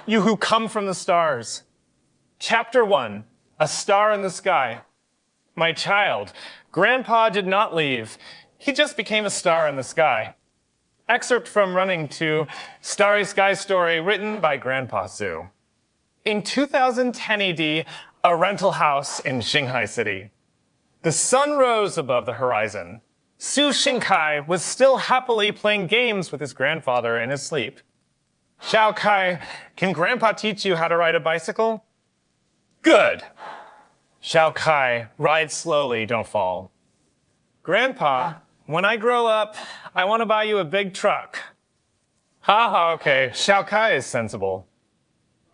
you who come from the stars. Chapter 1, A Star in the Sky. My child, Grandpa did not leave. He just became a star in the sky. Excerpt from Running to Starry Sky Story written by Grandpa Su. In 2010 AD, a rental house in Shanghai City. The sun rose above the horizon. Su Xingkai was still happily playing games with his grandfather in his sleep. Xiao Kai, can Grandpa teach you how to ride a bicycle? Good. Xiao Kai, ride slowly, don't fall. Grandpa, when I grow up, I want to buy you a big truck. Okay, Xiao Kai is sensible.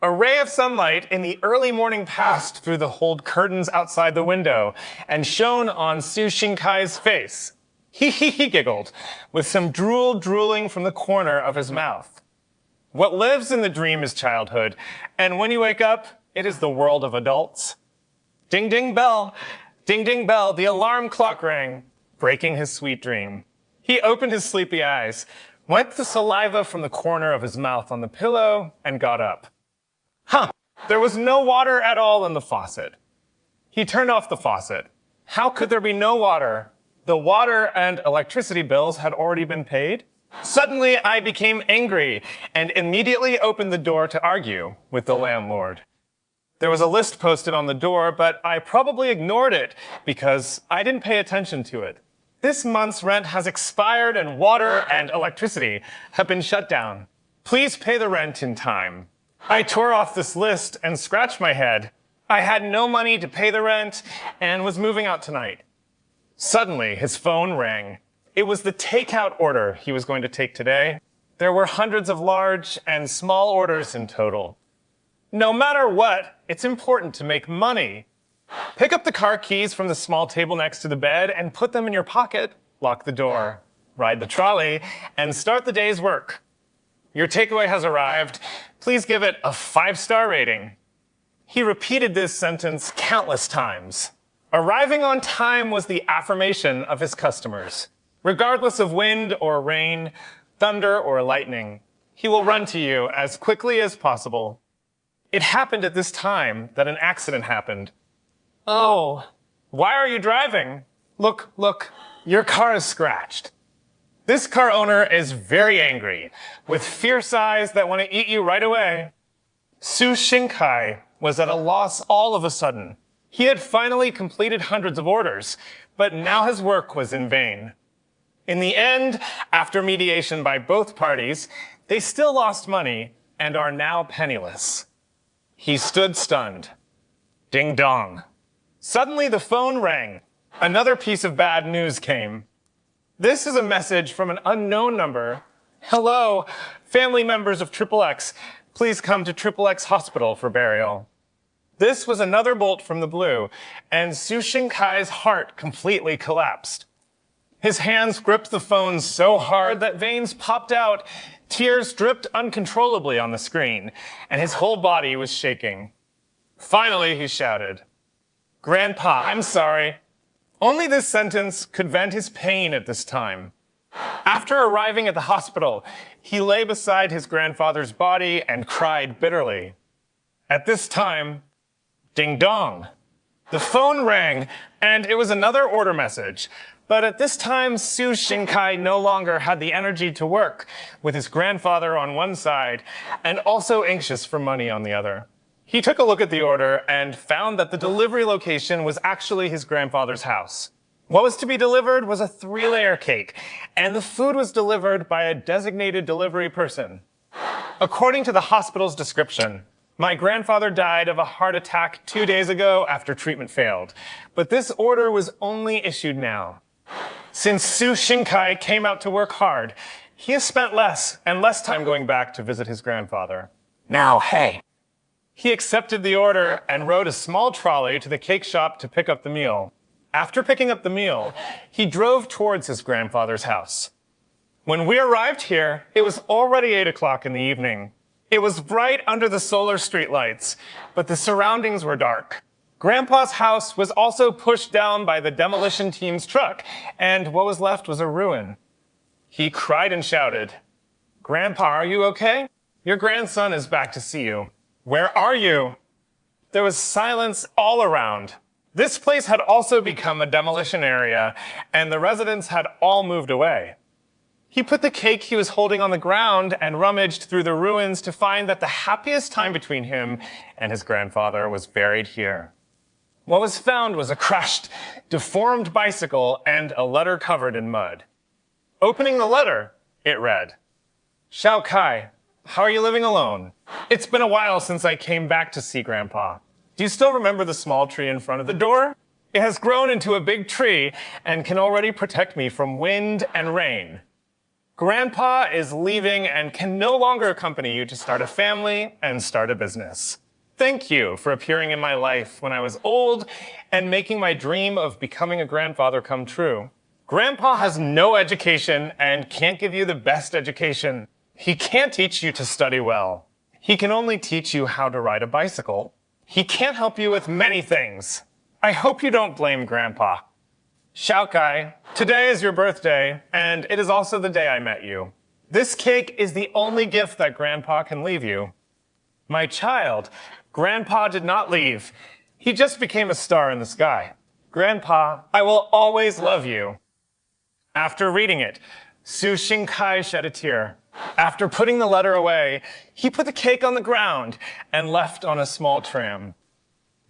A ray of sunlight in the early morning passed through the hold curtains outside the window and shone on Su Xingkai's face. He giggled, with some drool drooling from the corner of his mouth. What lives in the dream is childhood, and when you wake up, it is the world of adults. Ding, ding, bell. Ding, ding, bell. The alarm clock rang, breaking his sweet dream. He opened his sleepy eyes, wiped the saliva from the corner of his mouth on the pillow, and got up. There was no water at all in the faucet. He turned off the faucet. How could there be no water? The water and electricity bills had already been paid. Suddenly, I became angry and immediately opened the door to argue with the landlord. There was a list posted on the door, but I probably ignored it because I didn't pay attention to it. This month's rent has expired and water and electricity have been shut down. Please pay the rent in time. I tore off this list and scratched my head. I had no money to pay the rent and was moving out tonight. Suddenly, his phone rang. It was the takeout order he was going to take today. There were hundreds of large and small orders in total. No matter what, it's important to make money. Pick up the car keys from the small table next to the bed and put them in your pocket. Lock the door, ride the trolley, and start the day's work. Your takeaway has arrived. Please give it a 5-star rating. He repeated this sentence countless times. Arriving on time was the affirmation of his customers. Regardless of wind or rain, thunder or lightning, he will run to you as quickly as possible. It happened at this time that an accident happened. Oh, why are you driving? Look, your car is scratched. This car owner is very angry, with fierce eyes that want to eat you right away. Su Xingkai was at a loss all of a sudden. He had finally completed hundreds of orders, but now his work was in vain. In the end, after mediation by both parties, they still lost money and are now penniless. He stood stunned. Ding dong. Suddenly the phone rang. Another piece of bad news came. This is a message from an unknown number. Hello, family members of XXX. Please come to XXX Hospital for burial. This was another bolt from the blue, and Su Xingkai's heart completely collapsed. His hands gripped the phone so hard that veins popped out, tears dripped uncontrollably on the screen, and his whole body was shaking. Finally, he shouted, "Grandpa, I'm sorry." Only this sentence could vent his pain at this time. After arriving at the hospital, he lay beside his grandfather's body and cried bitterly. At this time, ding dong. The phone rang, and it was another order message. But at this time, Su Xingkai no longer had the energy to work, with his grandfather on one side and also anxious for money on the other. He took a look at the order and found that the delivery location was actually his grandfather's house. What was to be delivered was a 3-layer cake, and the food was delivered by a designated delivery person. According to the hospital's description, my grandfather died of a heart attack 2 days ago after treatment failed, but this order was only issued now. Since Su Xingkai came out to work hard, he has spent less and less time going back to visit his grandfather. Now, hey. He accepted the order and rode a small trolley to the cake shop to pick up the meal. After picking up the meal, he drove towards his grandfather's house. When we arrived here, it was already 8 o'clock in the evening. It was bright under the solar streetlights, but the surroundings were dark. Grandpa's house was also pushed down by the demolition team's truck, and what was left was a ruin. He cried and shouted, "Grandpa, are you okay?" Your grandson is back to see you. Where are you? There was silence all around. This place had also become a demolition area, and the residents had all moved away. He put the cake he was holding on the ground and rummaged through the ruins to find that the happiest time between him and his grandfather was buried here. What was found was a crushed, deformed bicycle and a letter covered in mud. Opening the letter, it read, "Shao Kai, how are you living alone? It's been a while since I came back to see Grandpa. Do you still remember the small tree in front of the door? It has grown into a big tree and can already protect me from wind and rain. Grandpa is leaving and can no longer accompany you to start a family and start a business. Thank you for appearing in my life when I was old and making my dream of becoming a grandfather come true. Grandpa has no education and can't give you the best education. He can't teach you to study well. He can only teach you how to ride a bicycle. He can't help you with many things. I hope you don't blame Grandpa. Shao Kai, today is your birthday, and it is also the day I met you. This cake is the only gift that Grandpa can leave you. My child, Grandpa did not leave. He just became a star in the sky. Grandpa, I will always love you." After reading it, Su Xingkai shed a tear. After putting the letter away, he put the cake on the ground and left on a small tram.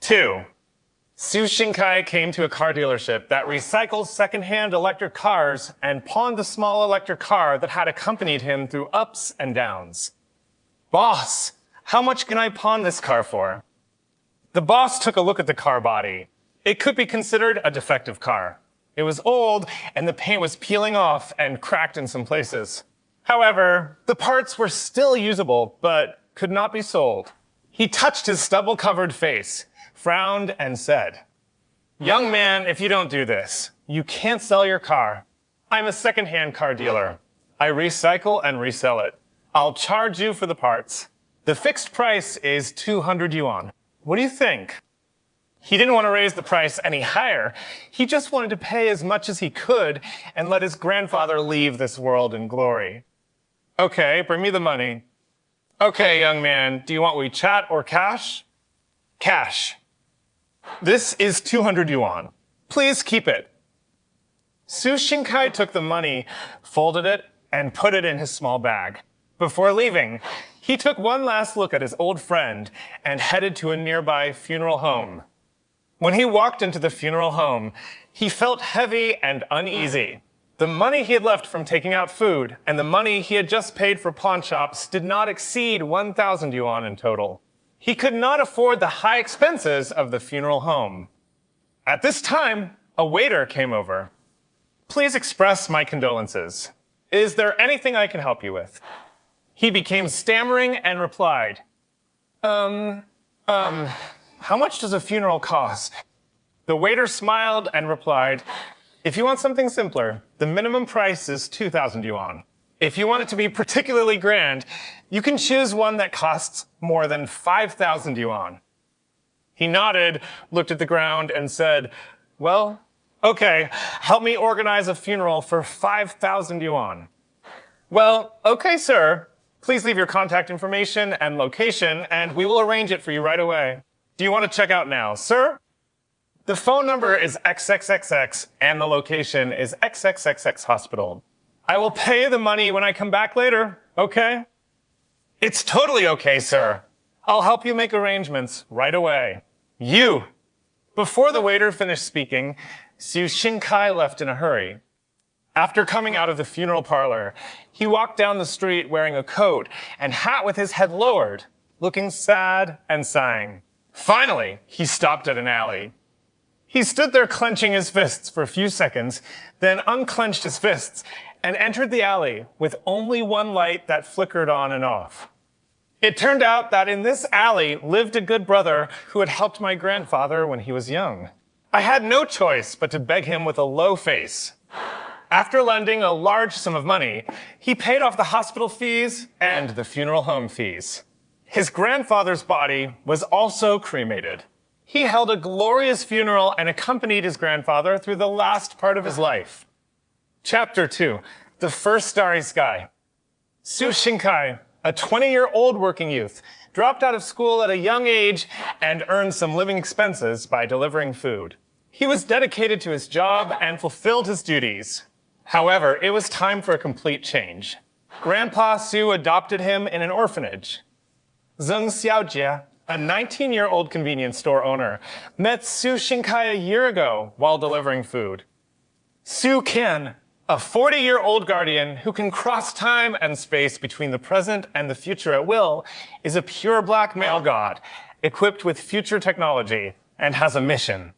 2. Su Xingkai came to a car dealership that recycles secondhand electric cars and pawned the small electric car that had accompanied him through ups and downs. "Boss, how much can I pawn this car for?" The boss took a look at the car body. It could be considered a defective car. It was old, and the paint was peeling off and cracked in some places. However, the parts were still usable, but could not be sold. He touched his stubble-covered face, frowned, and said, "Young man, if you don't do this, you can't sell your car. I'm a second-hand car dealer. I recycle and resell it. I'll charge you for the parts. The fixed price is 200 yuan. What do you think?" He didn't want to raise the price any higher. He just wanted to pay as much as he could and let his grandfather leave this world in glory. "Okay, bring me the money." "Okay, young man, do you want WeChat or cash?" "Cash." "This is 200 yuan. Please keep it." Su Xingkai took the money, folded it, and put it in his small bag. Before leaving, he took one last look at his old friend and headed to a nearby funeral home. When he walked into the funeral home, he felt heavy and uneasy. The money he had left from taking out food and the money he had just paid for pawn shops did not exceed 1,000 yuan in total. He could not afford the high expenses of the funeral home. At this time, a waiter came over. "Please express my condolences. Is there anything I can help you with?" He became stammering and replied, "How much does a funeral cost?" The waiter smiled and replied, "If you want something simpler, the minimum price is 2,000 yuan. If you want it to be particularly grand, you can choose one that costs more than 5,000 yuan. He nodded, looked at the ground, and said, "Well, okay, help me organize a funeral for 5,000 yuan. "Well, okay, sir. Please leave your contact information and location, and we will arrange it for you right away. Do you want to check out now, sir?" The phone number is XXXX, and the location is XXXX Hospital. I will pay you the money when I come back later, okay? "It's totally okay, sir. I'll help you make arrangements right away. You." Before the waiter finished speaking, Su Xingkai left in a hurry. After coming out of the funeral parlor, he walked down the street wearing a coat and hat with his head lowered, looking sad and sighing. Finally, he stopped at an alley. He stood there clenching his fists for a few seconds, then unclenched his fists and entered the alley with only one light that flickered on and off. It turned out that in this alley lived a good brother who had helped my grandfather when he was young. I had no choice but to beg him with a low face. After lending a large sum of money, he paid off the hospital fees and the funeral home fees. His grandfather's body was also cremated. He held a glorious funeral and accompanied his grandfather through the last part of his life. Chapter 2, The First Starry Sky. Su Xingkai, a 20-year-old working youth, dropped out of school at a young age and earned some living expenses by delivering food. He was dedicated to his job and fulfilled his duties. However, it was time for a complete change. Grandpa Su adopted him in an orphanage. Zheng Xiaojie, a 19-year-old convenience store owner, met Su Xingkai a year ago while delivering food. Su Qian, a 40-year-old guardian who can cross time and space between the present and the future at will, is a pure black male god, equipped with future technology, and has a mission.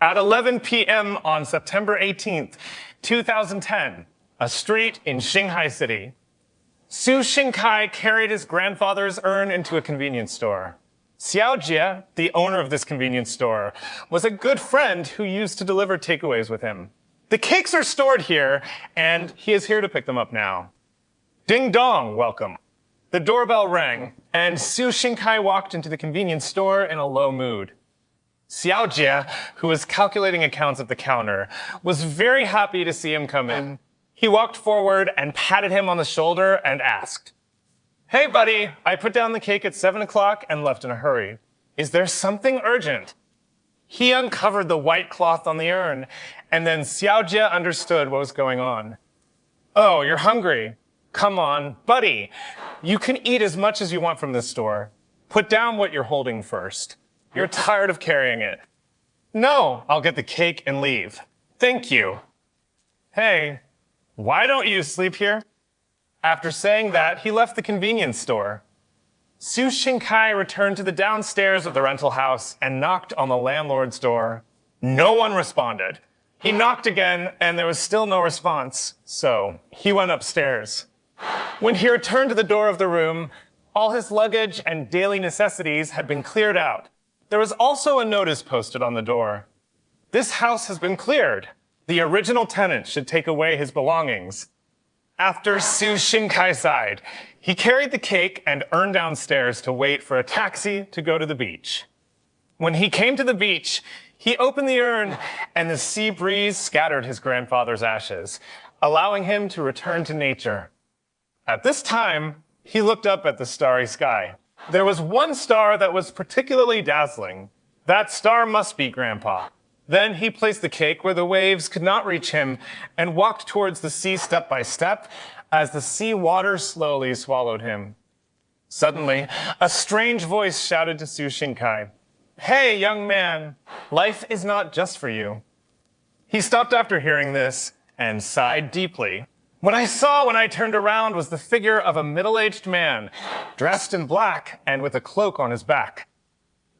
At 11 p.m. on September 18th, 2010, a street in Xinghai City, Su Xingkai carried his grandfather's urn into a convenience store. Xiaojie, the owner of this convenience store, was a good friend who used to deliver takeaways with him. The cakes are stored here, and he is here to pick them up now. Ding dong, welcome. The doorbell rang, and Su Xingkai walked into the convenience store in a low mood. Xiaojie, who was calculating accounts at the counter, was very happy to see him come in. He walked forward and patted him on the shoulder and asked, "Hey, buddy, I put down the cake at 7 o'clock and left in a hurry. Is there something urgent?" He uncovered the white cloth on the urn, and then Xiaojie understood what was going on. "Oh, you're hungry. Come on, buddy. You can eat as much as you want from this store. Put down what you're holding first. You're tired of carrying it." "No, I'll get the cake and leave. Thank you." "Hey, why don't you sleep here?" After saying that, he left the convenience store. Su Xingkai returned to the downstairs of the rental house and knocked on the landlord's door. No one responded. He knocked again, and there was still no response, so he went upstairs. When he returned to the door of the room, all his luggage and daily necessities had been cleared out. There was also a notice posted on the door. "This house has been cleared. The original tenant should take away his belongings." After Su Xingkai sighed, he carried the cake and urn downstairs to wait for a taxi to go to the beach. When he came to the beach, he opened the urn, and the sea breeze scattered his grandfather's ashes, allowing him to return to nature. At this time, he looked up at the starry sky. There was one star that was particularly dazzling. That star must be Grandpa. Then he placed the cake where the waves could not reach him and walked towards the sea step by step as the sea water slowly swallowed him. Suddenly, a strange voice shouted to Su Xingkai, "Hey, young man, life is not just for you." He stopped after hearing this and sighed deeply. "What I saw when I turned around was the figure of a middle-aged man, dressed in black and with a cloak on his back."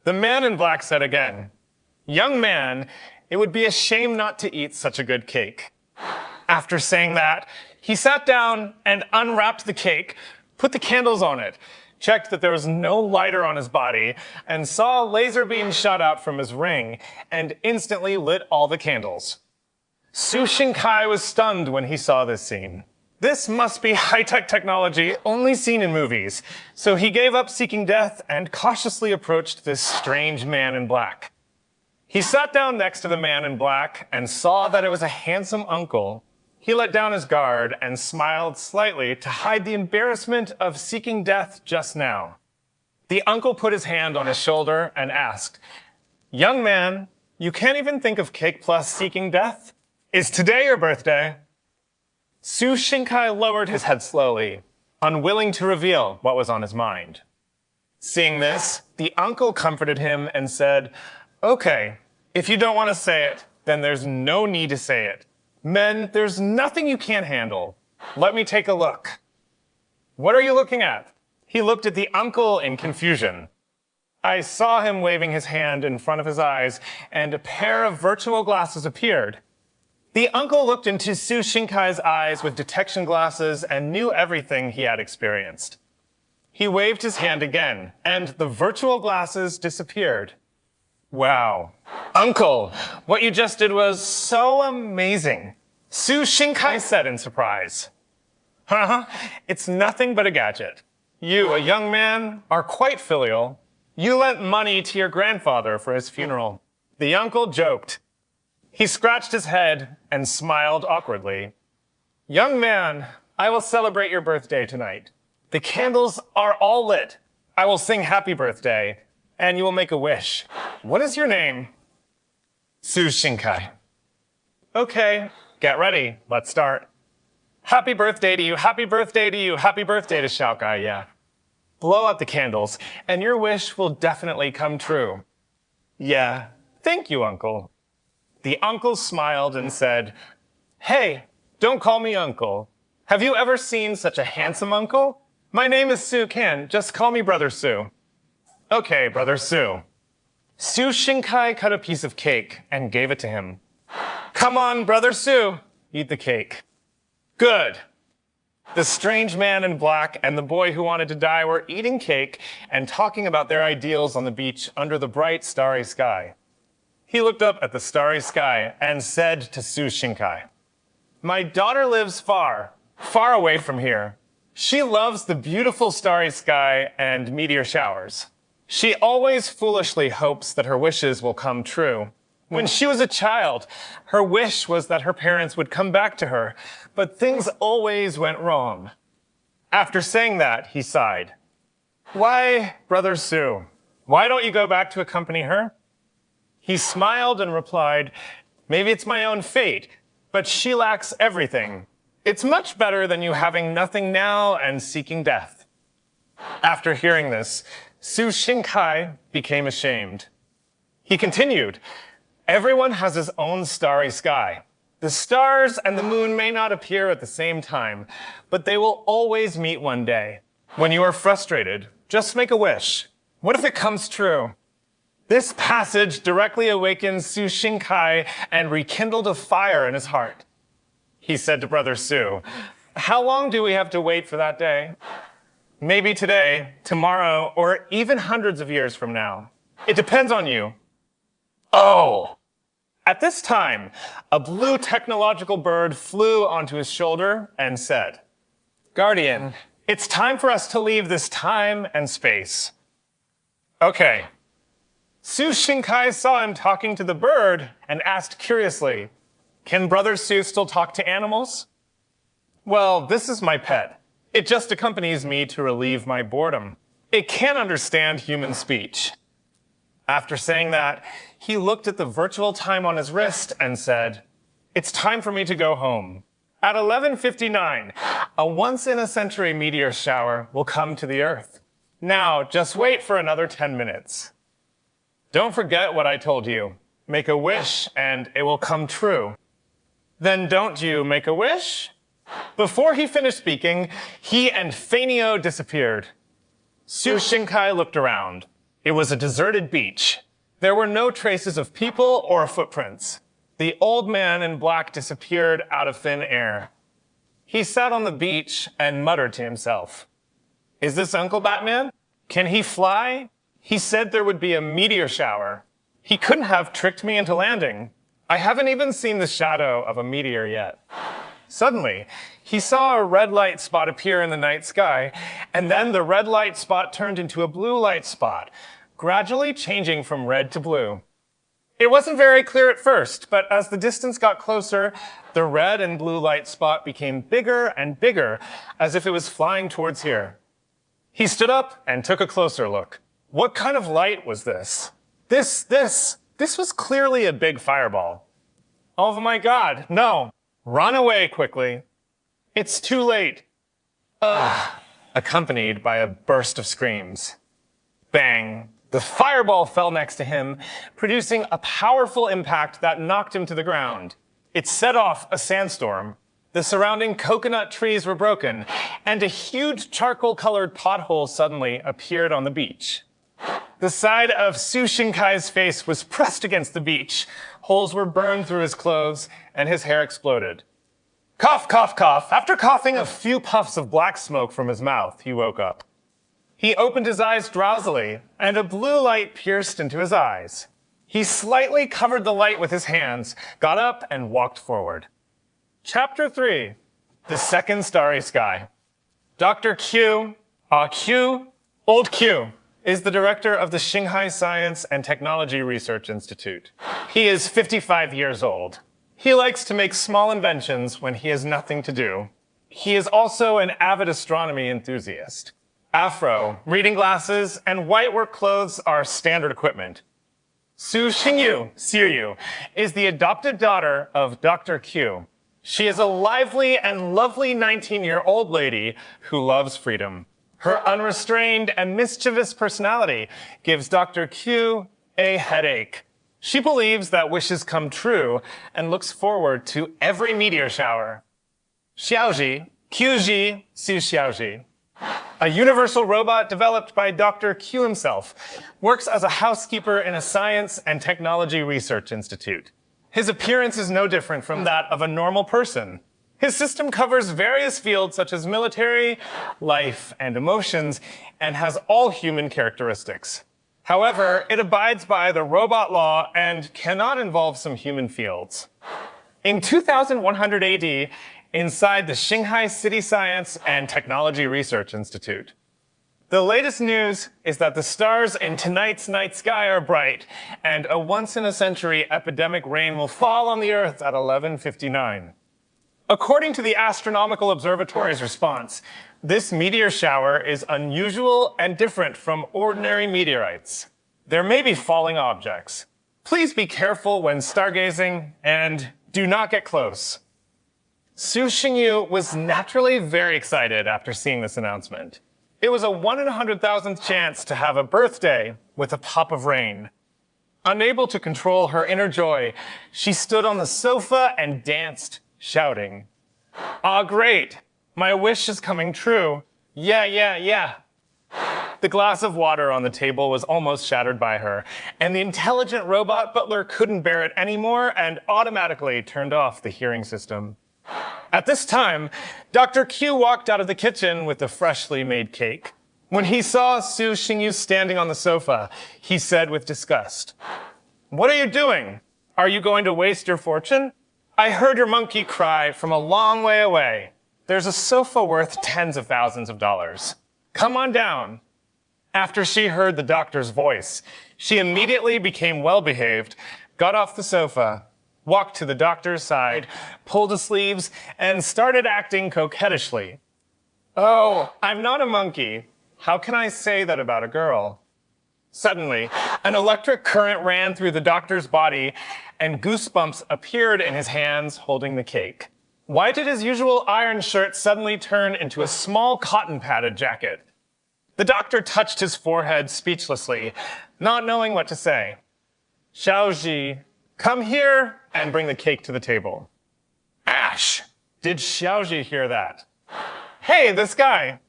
The man in black said again, "Young man, it would be a shame not to eat such a good cake." After saying that, he sat down and unwrapped the cake, put the candles on it, checked that there was no lighter on his body, and saw a laser beam shot out from his ring, and instantly lit all the candles. Su Xingkai was stunned when he saw this scene. This must be high-tech technology only seen in movies, so he gave up seeking death and cautiously approached this strange man in black. He sat down next to the man in black and saw that it was a handsome uncle. He let down his guard and smiled slightly to hide the embarrassment of seeking death just now. The uncle put his hand on his shoulder and asked, "Young man, you can't even think of cake plus seeking death? Is today your birthday?" Su Xingkai lowered his head slowly, unwilling to reveal what was on his mind. Seeing this, the uncle comforted him and said, "Okay, if you don't want to say it, then there's no need to say it. Men, there's nothing you can't handle. Let me take a look." "What are you looking at?" He looked at the uncle in confusion. I saw him waving his hand in front of his eyes, and a pair of virtual glasses appeared. The uncle looked into Su Xingkai's eyes with detection glasses and knew everything he had experienced. He waved his hand again, and the virtual glasses disappeared. "Wow. Uncle, what you just did was so amazing," Su Xingkai said in surprise. "Huh? It's nothing but a gadget. You, a young man, are quite filial. You lent money to your grandfather for his funeral." The uncle joked. He scratched his head and smiled awkwardly. "Young man, I will celebrate your birthday tonight. The candles are all lit. I will sing happy birthday, and you will make a wish. What is your name? Su Shinkai. Okay, get ready. Let's start. Happy birthday to you, happy birthday to you, happy birthday to Xiaogai, yeah. Blow out the candles, and your wish will definitely come true. Yeah, thank you, uncle. The uncle smiled and said, Hey, don't call me uncle. Have you ever seen such a handsome uncle? My name is Su Kan. Just call me Brother Su. Okay, Brother Su. Su Shinkai cut a piece of cake and gave it to him. Come on, Brother Su, eat the cake. Good. The strange man in black and the boy who wanted to die were eating cake and talking about their ideals on the beach under the bright, starry sky. He looked up at the starry sky and said to Su Shinkai, My daughter lives far, far away from here. She loves the beautiful starry sky and meteor showers. She always foolishly hopes that her wishes will come true. When she was a child, her wish was that her parents would come back to her, but things always went wrong. After saying that, he sighed. Why, Brother Su, why don't you go back to accompany her? He smiled and replied, Maybe it's my own fate, but she lacks everything. It's much better than you having nothing now and seeking death. After hearing this, Su Shinkai became ashamed. He continued, Everyone has his own starry sky. The stars and the moon may not appear at the same time, but they will always meet one day. When you are frustrated, just make a wish. What if it comes true? This passage directly awakened Su Shinkai and rekindled a fire in his heart. He said to Brother Su, How long do we have to wait for that day? Maybe today, tomorrow, or even hundreds of years from now. It depends on you. Oh! At this time, a blue technological bird flew onto his shoulder and said, Guardian, it's time for us to leave this time and space. Okay. Su Shinkai saw him talking to the bird and asked curiously, Can Brother Su still talk to animals? Well, this is my pet. It just accompanies me to relieve my boredom. It can't understand human speech. After saying that, he looked at the virtual time on his wrist and said, It's time for me to go home. At 11:59, a once-in-a-century meteor shower will come to the Earth. Now, just wait for another 10 minutes. Don't forget what I told you. Make a wish and it will come true. Then don't you make a wish? Before he finished speaking, he and Fanio disappeared. Su Shinkai looked around. It was a deserted beach. There were no traces of people or footprints. The old man in black disappeared out of thin air. He sat on the beach and muttered to himself. Is this Uncle Batman? Can he fly? He said there would be a meteor shower. He couldn't have tricked me into landing. I haven't even seen the shadow of a meteor yet. Suddenly, he saw a red light spot appear in the night sky, and then the red light spot turned into a blue light spot, gradually changing from red to blue. It wasn't very clear at first, but as the distance got closer, the red and blue light spot became bigger and bigger, as if it was flying towards here. He stood up and took a closer look. What kind of light was this? This was clearly a big fireball. Oh my God, no. Run away quickly. It's too late. Accompanied by a burst of screams. Bang. The fireball fell next to him, producing a powerful impact that knocked him to the ground. It set off a sandstorm. The surrounding coconut trees were broken, and a huge charcoal-colored pothole suddenly appeared on the beach. The side of Su Shinkai's face was pressed against the beach. Holes were burned through his clothes, and his hair exploded. Cough, cough, cough. After coughing a few puffs of black smoke from his mouth, he woke up. He opened his eyes drowsily, and a blue light pierced into his eyes. He slightly covered the light with his hands, got up, and walked forward. Chapter 3. The Second Starry Sky. Dr. Q, Old Q, is the director of the Shanghai Science and Technology Research Institute. He is 55 years old. He likes to make small inventions when he has nothing to do. He is also an avid astronomy enthusiast. Afro, reading glasses, and white work clothes are standard equipment. Su Xingyu, is the adopted daughter of Dr. Q. She is a lively and lovely 19-year-old lady who loves freedom. Her unrestrained and mischievous personality gives Dr. Q a headache. She believes that wishes come true and looks forward to every meteor shower. Xiaoji, QG Su Xiaoji, a universal robot developed by Dr. Q himself, works as a housekeeper in a science and technology research institute. His appearance is no different from that of a normal person. His system covers various fields such as military, life, and emotions, and has all human characteristics. However, it abides by the robot law and cannot involve some human fields. In 2100 AD, inside the Shanghai City Science and Technology Research Institute, the latest news is that the stars in tonight's night sky are bright, and a once-in-a-century epidemic rain will fall on the Earth at 11:59. According to the Astronomical Observatory's response, this meteor shower is unusual and different from ordinary meteorites. There may be falling objects. Please be careful when stargazing and do not get close. Su Xingyu was naturally very excited after seeing this announcement. It was a 1 in 100,000th chance to have a birthday with a pop of rain. Unable to control her inner joy, she stood on the sofa and danced, shouting, "Ah, great! My wish is coming true. Yeah. The glass of water on the table was almost shattered by her, and the intelligent robot butler couldn't bear it anymore and automatically turned off the hearing system. At this time, Dr. Q walked out of the kitchen with the freshly made cake. When he saw Su Xingyu standing on the sofa, he said with disgust, "What are you doing? Are you going to waste your fortune? I heard your monkey cry from a long way away. There's a sofa worth tens of thousands of dollars. Come on down." After she heard the doctor's voice, she immediately became well-behaved, got off the sofa, walked to the doctor's side, pulled his sleeves, and started acting coquettishly. "Oh, I'm not a monkey. How can I say that about a girl?" Suddenly, an electric current ran through the doctor's body, and Goosebumps appeared in his hands holding the cake. Why did his usual iron shirt suddenly turn into a small cotton-padded jacket? The doctor touched his forehead speechlessly, not knowing what to say. "Xiaoji, come here and bring the cake to the table." Ash! Did Xiaoji hear that? "Hey, this guy!"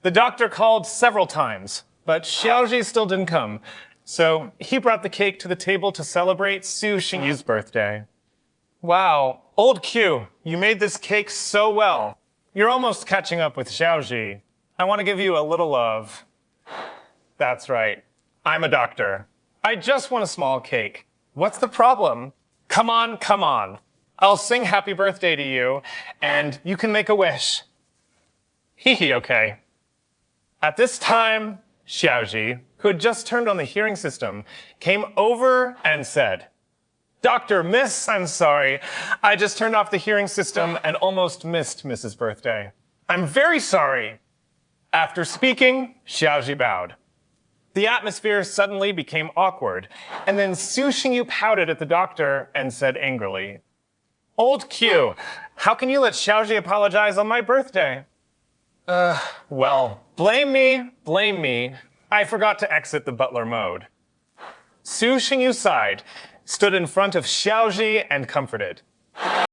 The doctor called several times, but Xiaoji still didn't come, so he brought the cake to the table to celebrate Su Xingyu's birthday. "Wow, old Q, you made this cake so well. You're almost catching up with Xiaoji. I want to give you a little love." "That's right. I'm a doctor. I just want a small cake. What's the problem? Come on. I'll sing happy birthday to you, and you can make a wish." Hee, okay. At this time, Xiaoji, who had just turned on the hearing system, came over and said, "Doctor, miss, I'm sorry. I just turned off the hearing system and almost missed Mrs. Birthday. I'm very sorry." After speaking, Xiaoji bowed. The atmosphere suddenly became awkward, and then Su Xingyu pouted at the doctor and said angrily, "Old Q, how can you let Xiaoji apologize on my birthday?" Well, blame me. I forgot to exit the butler mode." Su Xingyu sighed, stood in front of Xiaoji, and comforted.